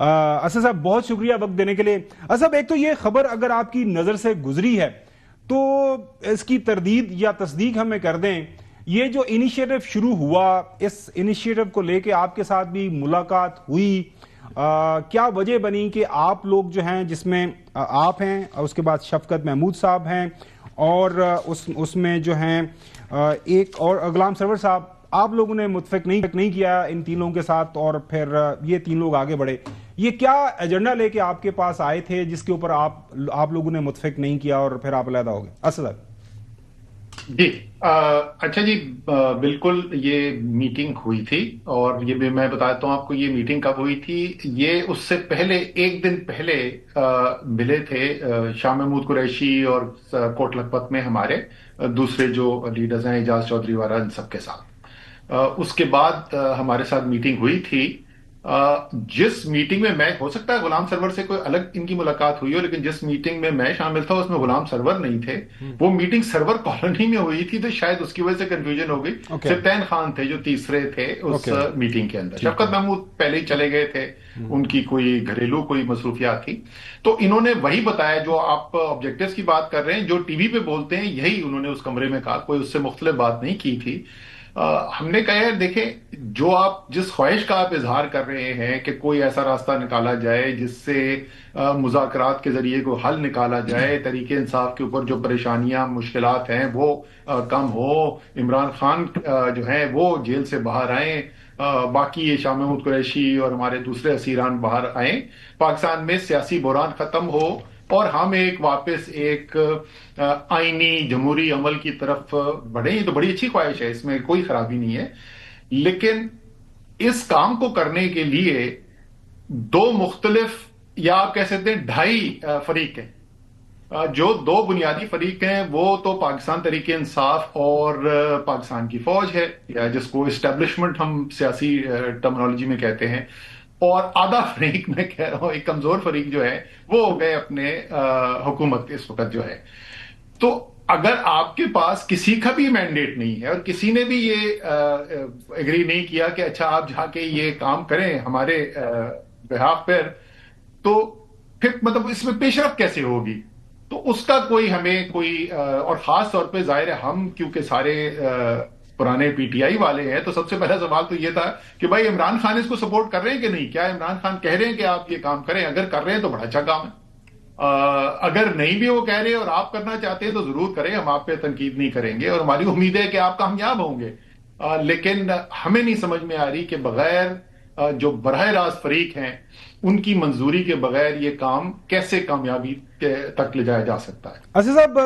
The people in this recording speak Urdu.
اسد صاحب بہت شکریہ وقت دینے کے لیے۔ اسد صاحب ایک تو یہ خبر اگر آپ کی نظر سے گزری ہے تو اس کی تردید یا تصدیق ہمیں کر دیں، یہ جو انیشیٹو شروع ہوا اس انیشیٹو کو لے کے آپ کے ساتھ بھی ملاقات ہوئی، کیا وجہ بنی کہ آپ لوگ جو ہیں جس میں آپ ہیں اور اس کے بعد شفقت محمود صاحب ہیں اور اس میں جو ہیں ایک اور غلام سرور صاحب، آپ لوگوں نے متفق نہیں کیا ان تین لوگوں کے ساتھ اور پھر یہ تین لوگ آگے بڑھے؟ یہ کیا ایجنڈا لے کے آپ کے پاس آئے تھے جس کے اوپر آپ لوگوں نے متفق نہیں کیا اور پھر آپ علیحدہ ہو گئے؟ اسد جی اچھا جی، بالکل یہ میٹنگ ہوئی تھی، اور یہ بھی میں بتاتا ہوں آپ کو یہ میٹنگ کب ہوئی تھی۔ یہ اس سے پہلے ایک دن پہلے ملے تھے شاہ محمود قریشی اور کوٹ لکھپت میں ہمارے دوسرے جو لیڈرز ہیں اعجاز چودھری وغیرہ ان سب کے ساتھ۔ اس کے بعد ہمارے ساتھ میٹنگ ہوئی تھی، جس میٹنگ میں ہو سکتا ہے غلام سرور سے کوئی الگ ان کی ملاقات ہوئی ہو، لیکن جس میٹنگ میں میں شامل تھا اس میں غلام سرور نہیں تھے۔ وہ میٹنگ سرور کالونی میں ہوئی تھی، تو شاید اس کی وجہ سے کنفیوژن ہو گئی۔ سرتین خان تھے جو تیسرے تھے اس میٹنگ کے اندر، شفقت محمود پہلے ہی چلے گئے تھے، ان کی کوئی گھریلو کوئی مصروفیات تھی۔ تو انہوں نے وہی بتایا جو آپ آبجیکٹیوز کی بات کر رہے ہیں، جو ٹی وی پہ بولتے ہیں، یہی انہوں نے اس کمرے میں کہا، کوئی اس سے مختلف بات نہیں کی تھی۔ ہم نے کہا ہے دیکھیں، جو آپ جس خواہش کا آپ اظہار کر رہے ہیں کہ کوئی ایسا راستہ نکالا جائے جس سے مذاکرات کے ذریعے کو حل نکالا جائے، تحریک انصاف کے اوپر جو پریشانیاں مشکلات ہیں وہ کم ہو، عمران خان جو ہیں وہ جیل سے باہر آئیں، باقی یہ شاہ محمود قریشی اور ہمارے دوسرے اسیران باہر آئیں، پاکستان میں سیاسی بحران ختم ہو اور ہم واپس ایک آئینی جمہوری عمل کی طرف بڑھیں۔ یہ تو بڑی اچھی خواہش ہے، اس میں کوئی خرابی نہیں ہے، لیکن اس کام کو کرنے کے لیے دو مختلف یا آپ کہہ سکتے ہیں ڈھائی فریق ہیں۔ جو دو بنیادی فریق ہیں وہ تو پاکستان تحریک انصاف اور پاکستان کی فوج ہے، یا جس کو اسٹیبلشمنٹ ہم سیاسی ٹرمنالوجی میں کہتے ہیں، اور آدھا فریق میں کہہ رہا ہوں، ایک کمزور فریق جو ہے وہ ہو گئے اپنے حکومت اس وقت جو ہے۔ تو اگر آپ کے پاس کسی کا بھی مینڈیٹ نہیں ہے اور کسی نے بھی یہ ایگری نہیں کیا کہ اچھا آپ جا کے یہ کام کریں ہمارے بہاف پر، تو پھر مطلب اس میں پیش رفت کیسے ہوگی؟ تو اس کا ہمیں کوئی اور خاص طور پہ ظاہر ہے ہم کیونکہ سارے پرانے پی ٹی آئی والے ہیں، تو سب سے پہلا سوال تو یہ تھا کہ بھائی عمران خان اس کو سپورٹ کر رہے ہیں کہ نہیں؟ کیا عمران خان کہہ رہے ہیں کہ آپ یہ کام کریں؟ اگر کر رہے ہیں تو بڑا اچھا کام ہے، اگر نہیں بھی وہ کہہ رہے اور آپ کرنا چاہتے ہیں تو ضرور کریں، ہم آپ پہ تنقید نہیں کریں گے اور ہماری امید ہے کہ آپ کامیاب ہوں گے۔ لیکن ہمیں نہیں سمجھ میں آ رہی کہ بغیر جو براہ راست فریق ہیں ان کی منظوری کے بغیر یہ کام کیسے کامیابی تک لے جایا جا سکتا ہے۔ اسد صاحب